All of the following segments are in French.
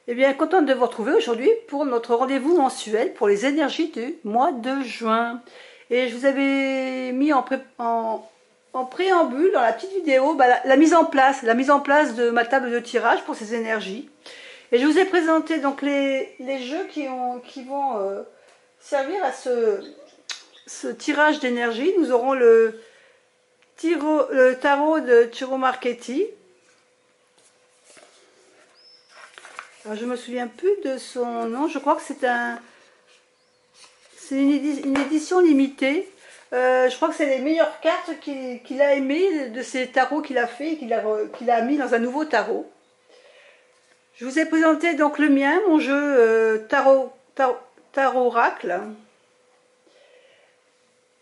Eh bien, contente de vous retrouver aujourd'hui pour notre rendez-vous mensuel pour les énergies du mois de juin. Et je vous avais mis en préambule dans la petite vidéo la mise en place de ma table de tirage pour ces énergies. Et je vous ai présenté donc les jeux qui vont servir à ce tirage d'énergie. Nous aurons le tarot de Ciro Marchetti. Alors, je me souviens plus de son nom, je crois que c'est une édition limitée. Je crois que c'est les meilleures cartes qu'il a aimées de ces tarots qu'il a fait et qu'il a mis dans un nouveau tarot. Je vous ai présenté donc le mien, mon jeu tarot oracle.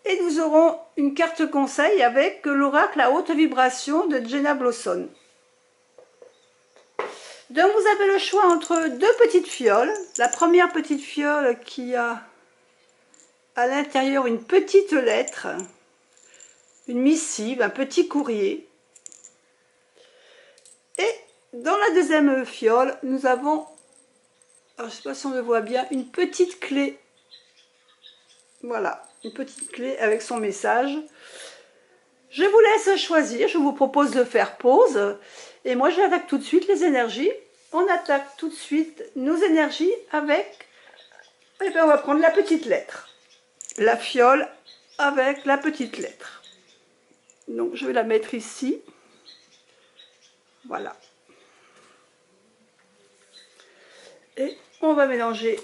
Et nous aurons une carte conseil avec l'oracle à haute vibration de Jenna Blossom. Donc vous avez le choix entre deux petites fioles. La première petite fiole qui a à l'intérieur une petite lettre, une missive, un petit courrier. Et dans la deuxième fiole, nous avons, alors je ne sais pas si on le voit bien, une petite clé. Voilà, une petite clé avec son message. Je vous laisse choisir, je vous propose de faire pause. Et moi, j'attaque tout de suite les énergies. On attaque tout de suite nos énergies avec... Eh bien, on va prendre la petite lettre. La fiole avec la petite lettre. Donc, je vais la mettre ici. Voilà. Et on va mélanger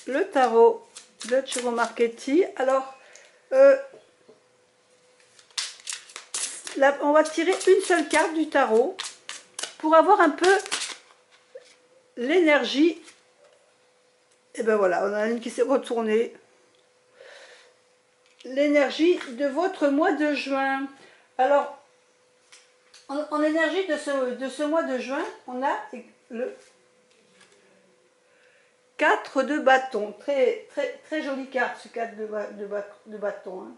le tarot de Ciro Marchetti. Alors... là, on va tirer une seule carte du tarot pour avoir un peu l'énergie. Et ben voilà, on a une qui s'est retournée. L'énergie de votre mois de juin. Alors, en énergie de ce mois de juin, on a le 4 de bâton. Très, très, très jolie carte, ce 4 de bâton. Hein.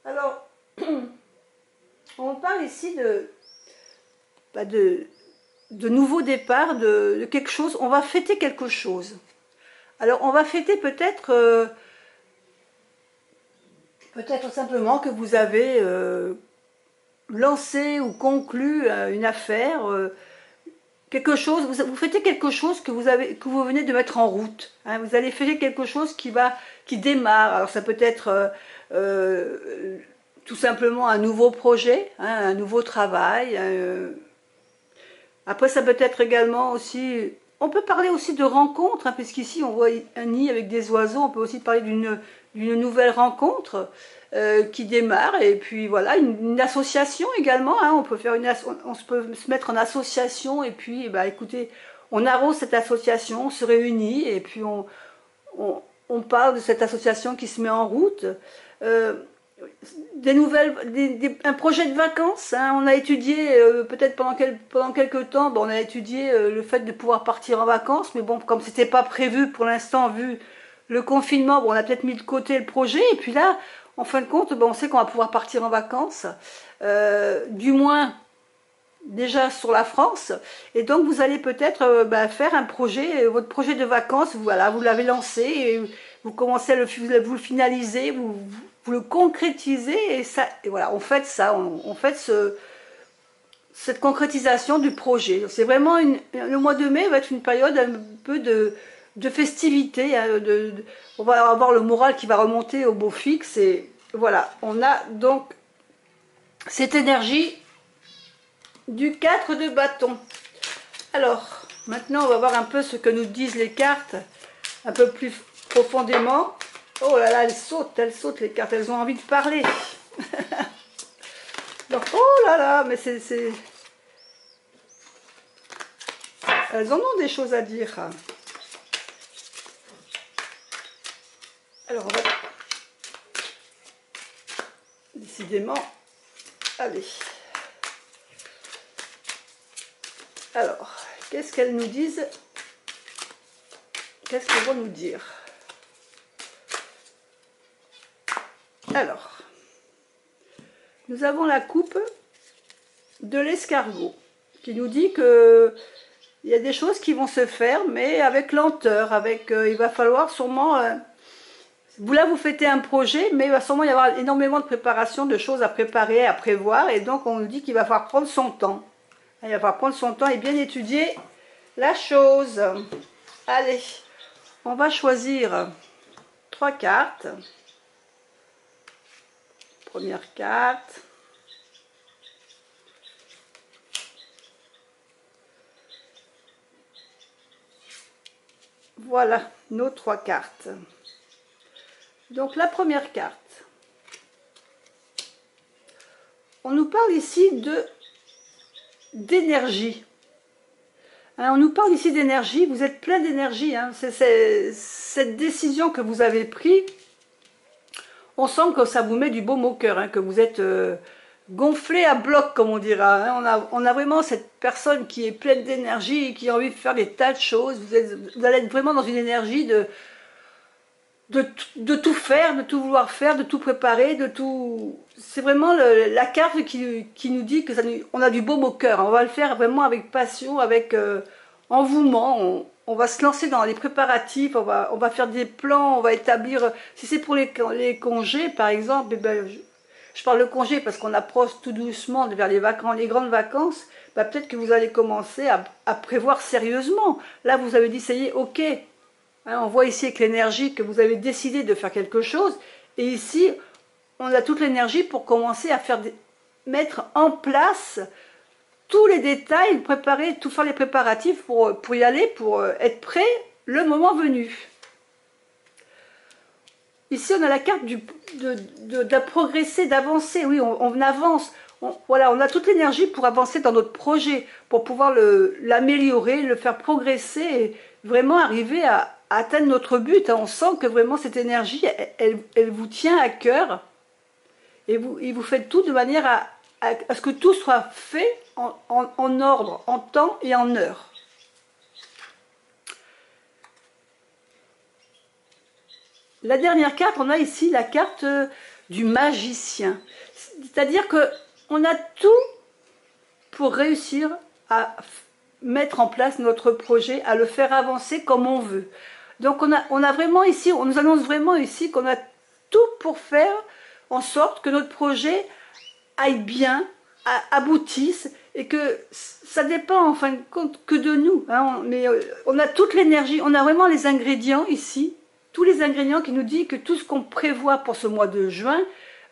Alors, on parle ici de nouveau départ, de quelque chose. On va fêter quelque chose. Alors, on va fêter peut-être simplement que vous avez lancé ou conclu une affaire, quelque chose. Vous fêtez quelque chose que vous venez de mettre en route. Hein, vous allez fêter quelque chose qui démarre. Alors, ça peut être tout simplement un nouveau projet, hein, un nouveau travail. Après, ça peut être également aussi... On peut parler aussi de rencontres, hein, puisqu'ici, on voit un nid avec des oiseaux. On peut aussi parler d'une nouvelle rencontre qui démarre. Et puis, voilà, une association également. Hein, on peut se mettre en association. Et puis, bah, écoutez, on arrose cette association, on se réunit. Et puis, on parle de cette association qui se met en route. Un projet de vacances, hein. On a étudié peut-être pendant quelques temps, on a étudié le fait de pouvoir partir en vacances, mais bon, comme c'était pas prévu pour l'instant vu le confinement, on a peut-être mis de côté le projet, et puis là, en fin de compte, on sait qu'on va pouvoir partir en vacances, du moins déjà sur la France, et donc vous allez peut-être faire un projet, votre projet de vacances, voilà, vous l'avez lancé, et vous commencez à vous le finaliser, vous le concrétisez, et voilà, on fait ça, on fait cette concrétisation du projet. C'est vraiment le mois de mai va être une période un peu de festivité, hein, on va avoir le moral qui va remonter au beau fixe, et voilà, on a donc cette énergie du 4 de bâton. Alors, maintenant, on va voir un peu ce que nous disent les cartes, un peu plus profondément. Oh là là, elles sautent les cartes, elles ont envie de parler. Donc, oh là là, mais c'est... Elles en ont des choses à dire. Alors, on va... Décidément, allez. Alors, qu'est-ce qu'elles nous disent? Qu'est-ce qu'elles vont nous dire? Alors, nous avons la coupe de l'escargot qui nous dit que il y a des choses qui vont se faire, mais avec lenteur, il va falloir sûrement... vous fêtez un projet, mais il va sûrement y avoir énormément de préparation, de choses à préparer, à prévoir, et donc on nous dit qu'il va falloir prendre son temps. Il va falloir prendre son temps et bien étudier la chose. Allez, on va choisir 3 cartes. Première carte. Voilà nos 3 cartes. Donc la première carte. On nous parle ici d'énergie. Hein, on nous parle ici d'énergie. Vous êtes plein d'énergie. Hein. Cette décision que vous avez prise, on sent que ça vous met du baume au cœur, hein, que vous êtes gonflé à bloc, comme on dira. Hein. On a vraiment cette personne qui est pleine d'énergie, qui a envie de faire des tas de choses. Vous allez être vraiment dans une énergie de tout faire, de tout vouloir faire, de tout préparer, de tout... C'est vraiment la carte qui nous dit que on a du baume au cœur. On va le faire vraiment avec passion, avec envouement. On va se lancer dans les préparatifs, on va faire des plans, on va établir... Si c'est pour les congés, par exemple, eh ben, je parle de congés parce qu'on approche tout doucement vers les vacances, les grandes vacances, ben, peut-être que vous allez commencer à prévoir sérieusement. Là, vous avez dit, ça y est, ok. Hein, on voit ici avec l'énergie que vous avez décidé de faire quelque chose. Et ici, on a toute l'énergie pour commencer à mettre en place tous les détails, préparer, tout faire les préparatifs pour y aller, pour être prêt le moment venu. Ici, on a la carte de progresser, d'avancer. Oui, on avance. Voilà, on a toute l'énergie pour avancer dans notre projet, pour pouvoir l'améliorer, le faire progresser et vraiment arriver à atteindre notre but. On sent que vraiment cette énergie, elle vous tient à cœur et vous faites tout de manière à ce que tout soit fait en ordre, en temps et en heure. La dernière carte, on a ici la carte du magicien. C'est-à-dire qu'on a tout pour réussir à mettre en place notre projet, à le faire avancer comme on veut. Donc on a vraiment ici, on nous annonce vraiment ici qu'on a tout pour faire en sorte que notre projet aille bien, aboutisse, et que ça dépend en fin de compte que de nous. Hein, mais on a toute l'énergie, on a vraiment les ingrédients ici, tous les ingrédients qui nous disent que tout ce qu'on prévoit pour ce mois de juin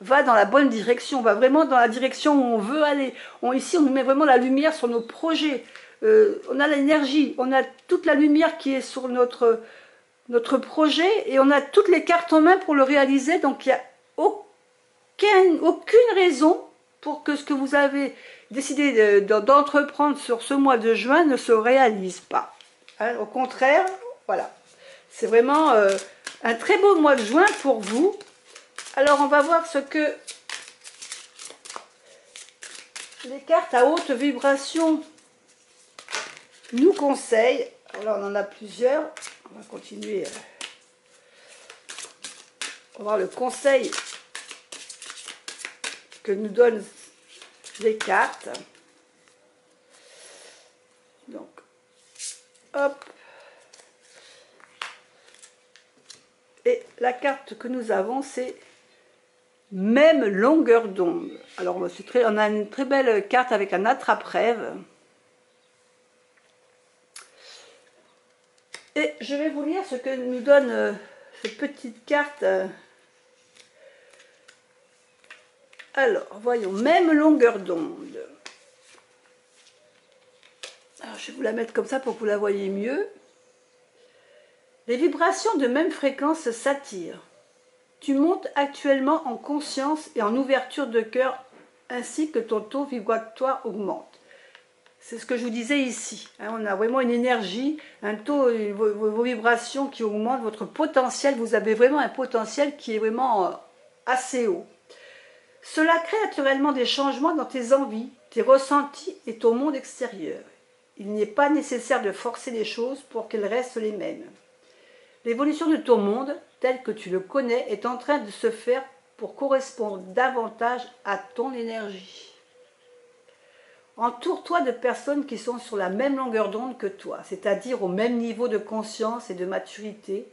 va dans la bonne direction, va vraiment dans la direction où on veut aller. Ici, on nous met vraiment la lumière sur nos projets. On a l'énergie, on a toute la lumière qui est sur notre projet et on a toutes les cartes en main pour le réaliser. Donc, il n'y a aucune raison pour que ce que vous avez décidé d'entreprendre sur ce mois de juin ne se réalise pas. Hein, au contraire, voilà. C'est vraiment un très beau mois de juin pour vous. Alors, on va voir ce que les cartes à haute vibration nous conseillent. Alors, on en a plusieurs. On va continuer. On va voir le conseil que nous donnent les cartes. Donc, hop. Et la carte que nous avons, c'est même longueur d'onde. Alors, on a une très belle carte avec un attrape-rêve. Et je vais vous lire ce que nous donne cette petite carte. Alors, voyons, même longueur d'onde. je vais vous la mettre comme ça pour que vous la voyez mieux. Les vibrations de même fréquence s'attirent. Tu montes actuellement en conscience et en ouverture de cœur, ainsi que ton taux vibratoire augmente. C'est ce que je vous disais ici. On a vraiment une énergie, un taux, vos vibrations qui augmentent, votre potentiel. Vous avez vraiment un potentiel qui est vraiment assez haut. Cela crée naturellement des changements dans tes envies, tes ressentis et ton monde extérieur. Il n'est pas nécessaire de forcer les choses pour qu'elles restent les mêmes. L'évolution de ton monde, tel que tu le connais, est en train de se faire pour correspondre davantage à ton énergie. Entoure-toi de personnes qui sont sur la même longueur d'onde que toi, c'est-à-dire au même niveau de conscience et de maturité,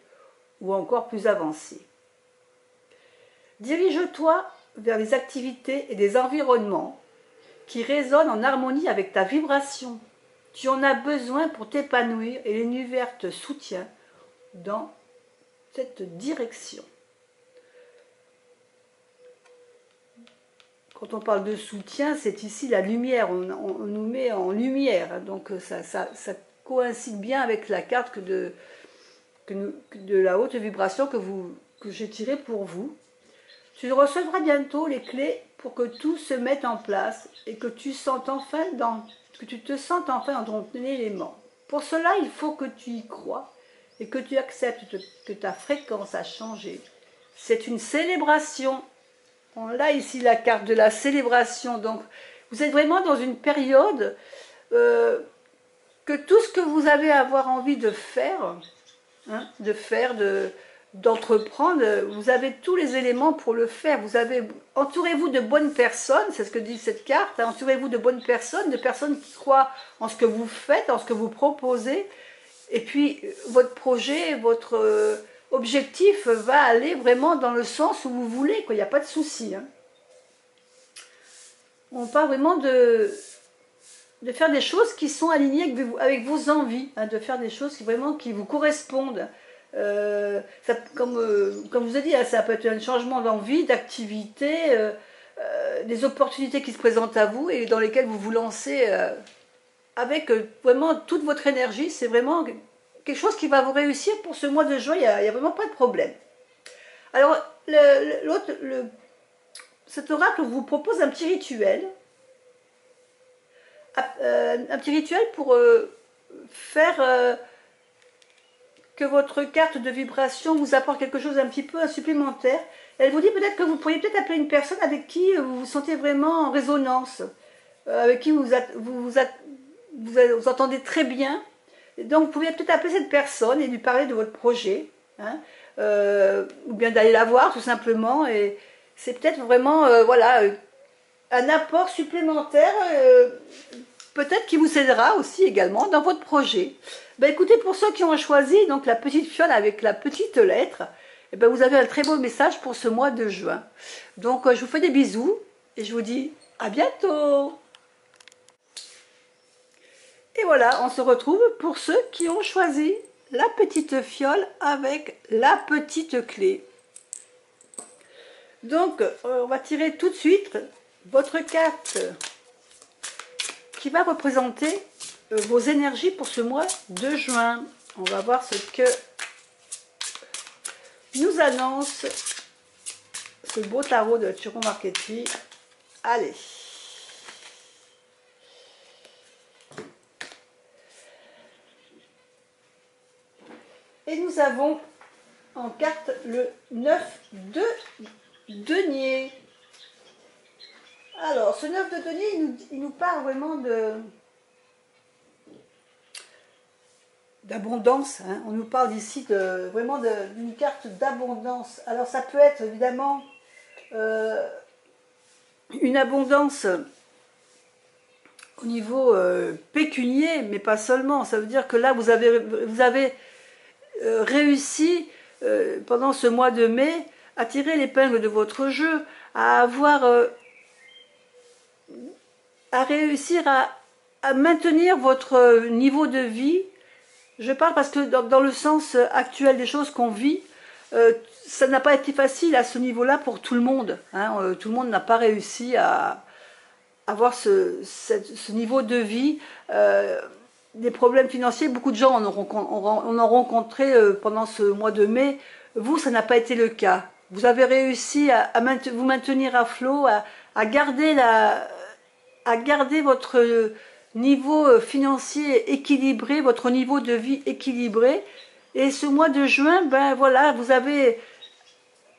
ou encore plus avancé. Dirige-toi vers les activités et des environnements qui résonnent en harmonie avec ta vibration. Tu en as besoin pour t'épanouir et l'univers te soutient dans cette direction. Quand on parle de soutien, c'est ici la lumière, on nous met en lumière, donc ça coïncide bien avec la carte de la haute vibration que j'ai tirée pour vous. Tu recevras bientôt les clés pour que tout se mette en place et que tu te sentes enfin dans ton élément. Pour cela, il faut que tu y crois et que tu acceptes que ta fréquence a changé. C'est une célébration. On a ici la carte de la célébration. Donc, vous êtes vraiment dans une période que tout ce que vous avez à avoir envie de faire, d'entreprendre, vous avez tous les éléments pour le faire. Entourez-vous de bonnes personnes, c'est ce que dit cette carte, entourez-vous de bonnes personnes, de personnes qui croient en ce que vous faites, en ce que vous proposez, et puis votre projet, votre objectif va aller vraiment dans le sens où vous voulez, il n'y a pas de souci. On parle vraiment de faire des choses qui sont alignées avec vos envies, de faire des choses qui vous correspondent. Comme je vous ai dit, ça peut être un changement d'envie, d'activité, des opportunités qui se présentent à vous et dans lesquelles vous vous lancez avec vraiment toute votre énergie. C'est vraiment quelque chose qui va vous réussir pour ce mois de juin, il n'y a vraiment pas de problème. Alors, cet oracle vous propose un petit rituel. Un petit rituel pour faire que votre carte de vibration vous apporte quelque chose un petit peu supplémentaire. Elle vous dit peut-être que vous pourriez peut-être appeler une personne avec qui vous vous sentez vraiment en résonance, avec qui vous entendez très bien. Et donc vous pouvez peut-être appeler cette personne et lui parler de votre projet, ou bien d'aller la voir tout simplement. Et c'est peut-être vraiment un apport supplémentaire, peut-être qui vous aidera aussi également dans votre projet. Écoutez, pour ceux qui ont choisi donc la petite fiole avec la petite lettre, vous avez un très beau message pour ce mois de juin. Donc je vous fais des bisous et je vous dis à bientôt. Et voilà, on se retrouve pour ceux qui ont choisi la petite fiole avec la petite clé. Donc on va tirer tout de suite votre carte qui va représenter vos énergies pour ce mois de juin. On va voir ce que nous annonce ce beau tarot de Tarot Marketing. Allez. Et nous avons en carte le 9 de denier. Alors, ce 9 de denier, il nous parle vraiment d'abondance. On nous parle ici vraiment d'une carte d'abondance. Alors, ça peut être évidemment une abondance au niveau pécunier, mais pas seulement. Ça veut dire que là, vous avez réussi pendant ce mois de mai à tirer l'épingle de votre jeu, à réussir à maintenir votre niveau de vie. Je parle parce que dans le sens actuel des choses qu'on vit, ça n'a pas été facile à ce niveau-là pour tout le monde. Tout le monde n'a pas réussi à avoir ce niveau de vie des problèmes financiers, beaucoup de gens en ont rencontré pendant ce mois de mai. Vous, ça n'a pas été le cas. Vous avez réussi à vous maintenir à flot, à garder à garder votre niveau financier équilibré, votre niveau de vie équilibré. Et ce mois de juin, ben voilà, vous avez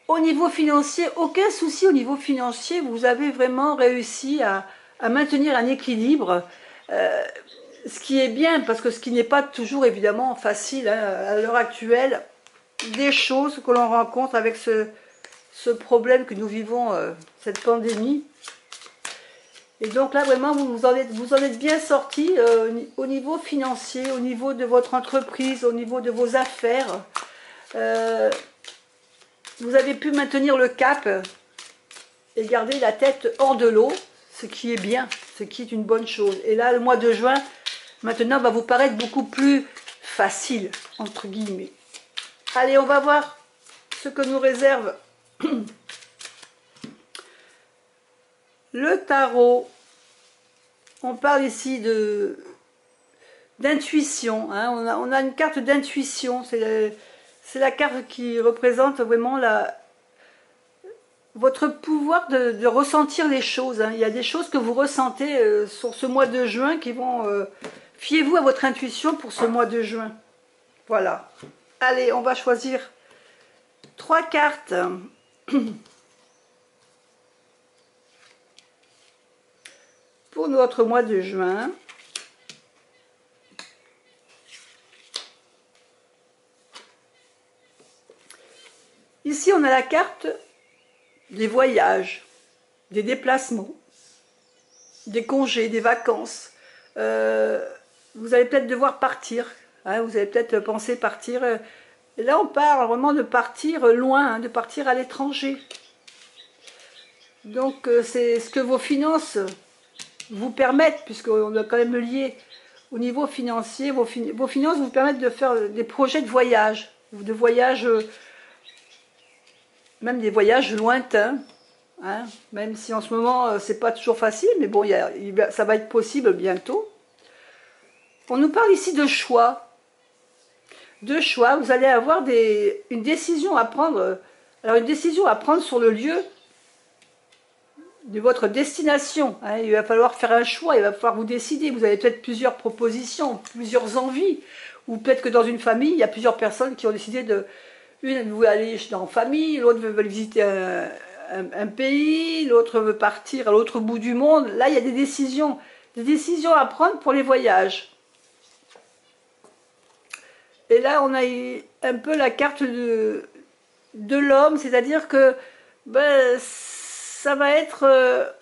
au niveau financier, aucun souci au niveau financier, vous avez vraiment réussi à maintenir un équilibre. Ce qui est bien, parce que ce qui n'est pas toujours évidemment facile hein, à l'heure actuelle, des choses que l'on rencontre avec ce problème que nous vivons, cette pandémie. Et donc là, vraiment, vous en êtes bien sorti au niveau financier, au niveau de votre entreprise, au niveau de vos affaires. Vous avez pu maintenir le cap et garder la tête hors de l'eau, ce qui est bien, ce qui est une bonne chose. Et là, le mois de juin, maintenant, va vous paraître beaucoup plus facile, entre guillemets. Allez, on va voir ce que nous réserve le tarot. On parle ici d'intuition. Hein. On a une carte d'intuition. C'est la carte qui représente vraiment votre pouvoir de ressentir les choses. Hein. Il y a des choses que vous ressentez sur ce mois de juin qui vont... fiez-vous à votre intuition pour ce mois de juin. Voilà. Allez, on va choisir 3 cartes. Pour notre mois de juin. Ici, on a la carte des voyages, des déplacements, des congés, des vacances. Vous allez peut-être devoir partir. Hein, vous allez peut-être penser partir. Et là, on parle vraiment de partir loin, hein, de partir à l'étranger. Donc, c'est ce que vos finances vous permettent, puisqu'on a quand même lié au niveau financier. Vos finances vous permettent de faire des projets de voyage, même des voyages lointains. Hein, même si en ce moment, c'est pas toujours facile, mais bon, ça va être possible bientôt. On nous parle ici de choix. De choix, vous allez avoir une décision à prendre. Alors, une décision à prendre sur le lieu de votre destination. Hein. Il va falloir faire un choix, il va falloir vous décider. Vous avez peut-être plusieurs propositions, plusieurs envies. Ou peut-être que dans une famille, il y a plusieurs personnes qui ont décidé de... Une veut aller en famille, l'autre veut visiter un pays, l'autre veut partir à l'autre bout du monde. Là, il y a des décisions à prendre pour les voyages. Et là, on a un peu la carte de l'homme, c'est-à-dire que ben, ça va être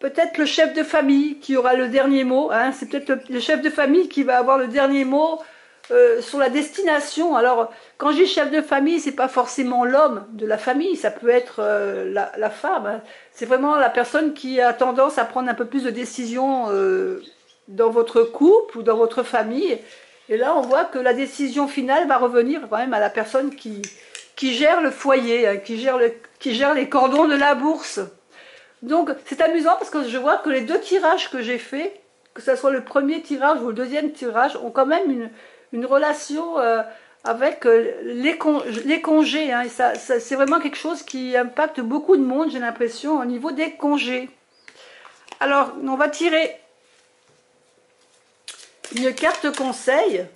peut-être le chef de famille qui aura le dernier mot. Hein. C'est peut-être le chef de famille qui va avoir le dernier mot sur la destination. Alors, quand je dis chef de famille, c'est pas forcément l'homme de la famille, ça peut être la femme. Hein. C'est vraiment la personne qui a tendance à prendre un peu plus de décisions dans votre couple ou dans votre famille. Et là, on voit que la décision finale va revenir quand même à la personne qui gère le foyer, hein, qui gère les cordons de la bourse. Donc, c'est amusant parce que je vois que les 2 tirages que j'ai faits, que ce soit le premier tirage ou le deuxième tirage, ont quand même une relation avec les congés. Hein, et ça, c'est vraiment quelque chose qui impacte beaucoup de monde, j'ai l'impression, au niveau des congés. Alors, on va tirer une carte conseil.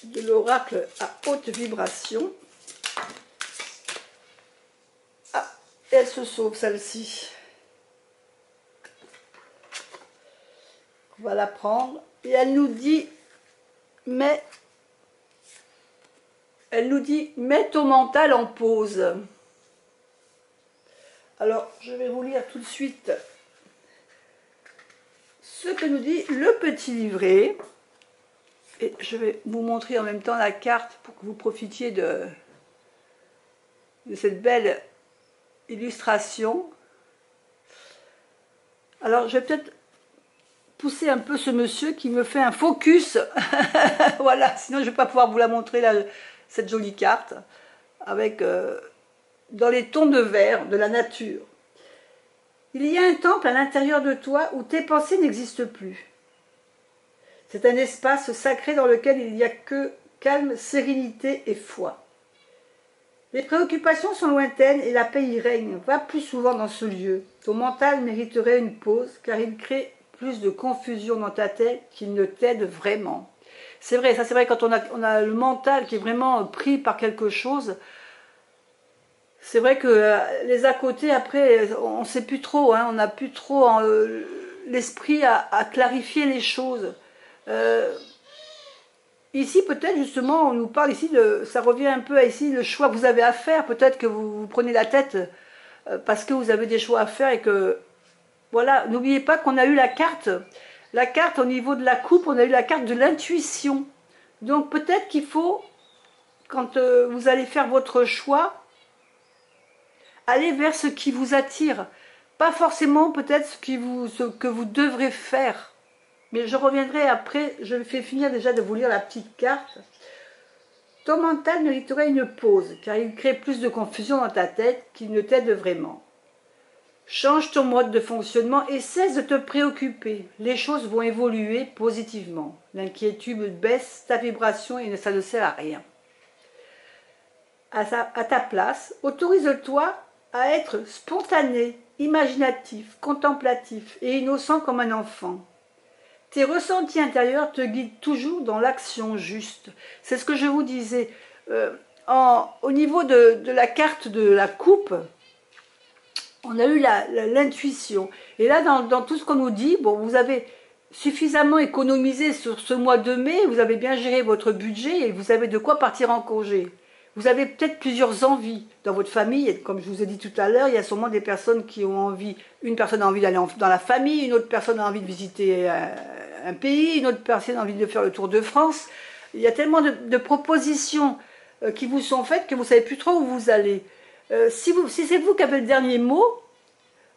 De l'oracle à haute vibration. Ah, elle se sauve celle-ci. On va la prendre. Et elle nous dit, mets ton mental en pause. Alors, je vais vous lire tout de suite ce que nous dit le petit livret. Et je vais vous montrer en même temps la carte pour que vous profitiez de cette belle illustration. Alors, je vais peut-être pousser un peu ce monsieur qui me fait un focus. Voilà, sinon je ne vais pas pouvoir vous la montrer, là, cette jolie carte, avec dans les tons de vert de la nature. Il y a un temple à l'intérieur de toi où tes pensées n'existent plus. C'est un espace sacré dans lequel il n'y a que calme, sérénité et foi. Les préoccupations sont lointaines et la paix y règne. Va plus souvent dans ce lieu. Ton mental mériterait une pause car il crée plus de confusion dans ta tête qu'il ne t'aide vraiment. C'est vrai, ça c'est vrai quand on a le mental qui est vraiment pris par quelque chose. C'est vrai que les à côté après, on ne sait plus trop, hein, on n'a plus trop l'esprit à clarifier les choses. Ici, peut-être, justement, on nous parle ici, ça revient un peu à ici, le choix que vous avez à faire. Peut-être que vous prenez la tête parce que vous avez des choix à faire et que, voilà, n'oubliez pas qu'on a eu la carte au niveau de la coupe, on a eu la carte de l'intuition. Donc, peut-être qu'il faut, quand vous allez faire votre choix, aller vers ce qui vous attire. Pas forcément, peut-être, ce que vous devrez faire. Mais je reviendrai après, je fais finir déjà de vous lire la petite carte. Ton mental mériterait une pause, car il crée plus de confusion dans ta tête qu'il ne t'aide vraiment. Change ton mode de fonctionnement et cesse de te préoccuper. Les choses vont évoluer positivement. L'inquiétude baisse ta vibration et ça ne sert à rien. À ta place, autorise-toi à être spontané, imaginatif, contemplatif et innocent comme un enfant. Tes ressentis intérieurs te guident toujours dans l'action juste. C'est ce que je vous disais. Au niveau de la carte de la coupe, on a eu l'intuition. Et là, dans tout ce qu'on nous dit, bon, vous avez suffisamment économisé sur ce mois de mai, vous avez bien géré votre budget et vous avez de quoi partir en congé. Vous avez peut-être plusieurs envies dans votre famille, et comme je vous ai dit tout à l'heure, il y a sûrement des personnes qui ont envie, une personne a envie d'aller dans la famille, une autre personne a envie de visiter un pays, une autre personne a envie de faire le tour de France. Il y a tellement de propositions qui vous sont faites que vous ne savez plus trop où vous allez. Si c'est vous qui avez le dernier mot,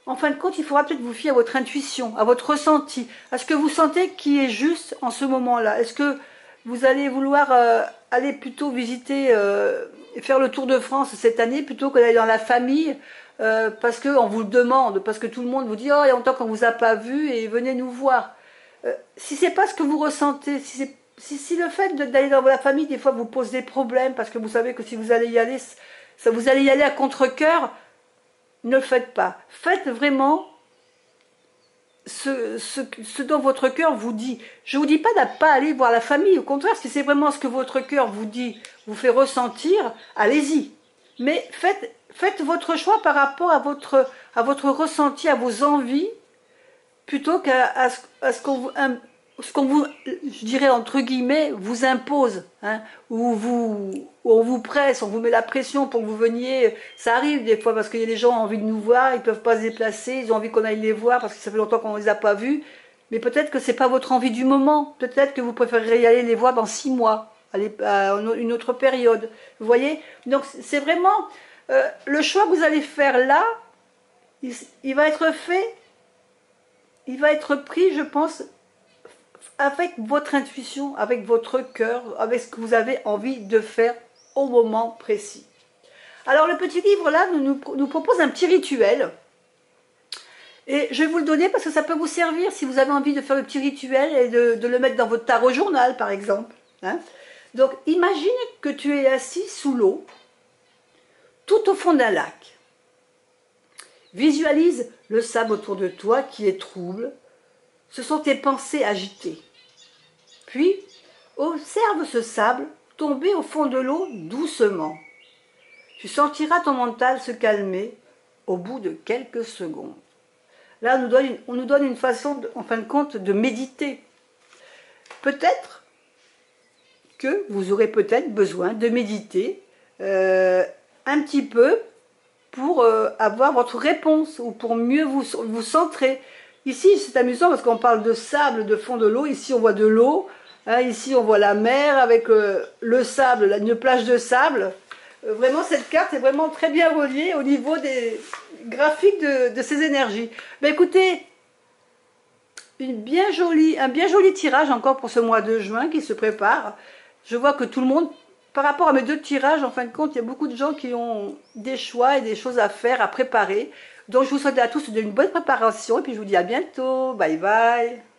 en fin de compte, il faudra peut-être vous fier à votre intuition, à votre ressenti, à ce que vous sentez qui est juste en ce moment-là. Est-ce que vous allez vouloir aller plutôt visiter et faire le tour de France cette année plutôt que d'aller dans la famille parce qu'on vous le demande, parce que tout le monde vous dit « Oh, il y a longtemps qu'on ne vous a pas vu et venez nous voir ». Si ce n'est pas ce que vous ressentez, si le fait d'aller dans la famille, des fois, vous pose des problèmes parce que vous savez que si vous allez y aller, vous allez y aller à contre-cœur, ne le faites pas. Faites vraiment ce dont votre cœur vous dit. Je ne vous dis pas de ne pas aller voir la famille. Au contraire, si c'est vraiment ce que votre cœur vous dit, vous fait ressentir, allez-y. Mais faites votre choix par rapport à votre ressenti, à vos envies, plutôt qu'à ce qu'on vous, je dirais entre guillemets, vous impose, hein, ou on vous presse, on vous met la pression pour que vous veniez. Ça arrive des fois parce que les gens ont envie de nous voir, ils ne peuvent pas se déplacer, ils ont envie qu'on aille les voir parce que ça fait longtemps qu'on ne les a pas vus. Mais peut-être que ce n'est pas votre envie du moment. Peut-être que vous préférez y aller les voir dans 6 mois, aller à une autre période. Vous voyez? Donc c'est vraiment le choix que vous allez faire là, il va être fait, il va être pris, je pense, avec votre intuition, avec votre cœur, avec ce que vous avez envie de faire au moment précis. Alors le petit livre là nous propose un petit rituel. Et je vais vous le donner parce que ça peut vous servir si vous avez envie de faire le petit rituel et de le mettre dans votre tarot journal par exemple. Hein. Donc imagine que tu es assis sous l'eau, tout au fond d'un lac. Visualise le sable autour de toi qui est trouble. Ce sont tes pensées agitées. Puis, observe ce sable tomber au fond de l'eau doucement. Tu sentiras ton mental se calmer au bout de quelques secondes. Là, on nous donne une façon, en fin de compte, de méditer. Peut-être que vous aurez peut-être besoin de méditer un petit peu pour avoir votre réponse ou pour mieux vous centrer. Ici, c'est amusant parce qu'on parle de sable, de fond de l'eau. Ici, on voit de l'eau. Hein, ici, on voit la mer avec le sable, une plage de sable. Vraiment, cette carte est vraiment très bien reliée au niveau des graphiques de ces énergies. Mais écoutez, un bien joli tirage encore pour ce mois de juin qui se prépare. Je vois que tout le monde par rapport à mes deux tirages, en fin de compte, il y a beaucoup de gens qui ont des choix et des choses à faire, à préparer. Donc je vous souhaite à tous une bonne préparation et puis je vous dis à bientôt. Bye bye.